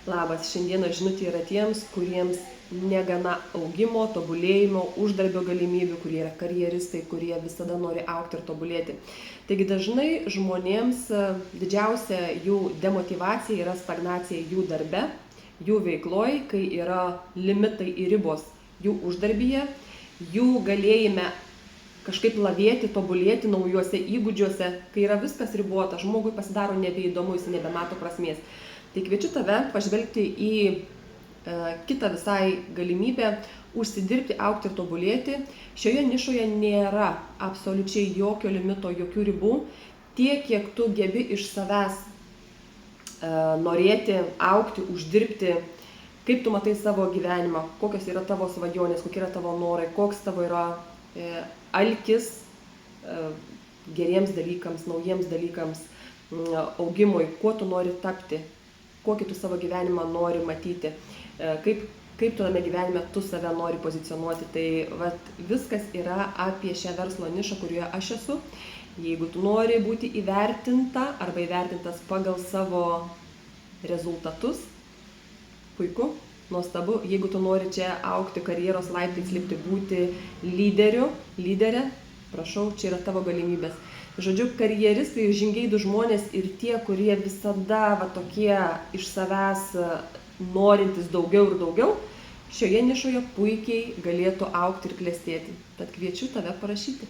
Labas, šiandieną žinutė yra tiems, kuriems negana augimo, tobulėjimo, uždarbio galimybių, kurie yra karjeristai, kurie visada nori augti ir tobulėti. Taigi dažnai žmonėms didžiausia jų demotyvacija yra stagnacija jų darbe, jų veikloj, kai yra limitai ir ribos jų uždarbyje, jų galėjime kažkaip lavėti, tobulėti naujuose įgūdžiuose, kai yra viskas ribota, žmogui pasidaro nebeįdomu, jis nebemato prasmės. Tai kviečiu tave pažvelgti į kitą visai galimybę užsidirbti, augti ir tobulėti. Šioje nišoje nėra absoliučiai jokio limito, jokių ribų. Tiek, kiek tu gebi iš savęs norėti, augti, uždirbti, kaip tu matai savo gyvenimą, kokios yra tavo svajonės, kokie yra tavo norai, koks tavo yra alkis geriems dalykams, naujiems dalykams, augimui, kuo tu nori tapti, kokį tu savo gyvenimą nori matyti, kaip tu tame gyvenime tu save nori pozicionuoti. Tai viskas yra apie šią verslo nišą, kurioje aš esu. Jeigu tu nori būti įvertinta arba įvertintas pagal savo rezultatus, puiku, nuostabu. Jeigu tu nori čia augti karjeros laiptais, lipti, būti lyderiu, lyderė, prašau, čia yra tavo galimybės. Žodžiu, karjeristai, žingeidūs žmonės ir tie, kurie visada tokie iš savęs norintys daugiau ir daugiau, šioje nišoje puikiai galėtų augti ir klestėti. Tad kviečiu tave parašyti.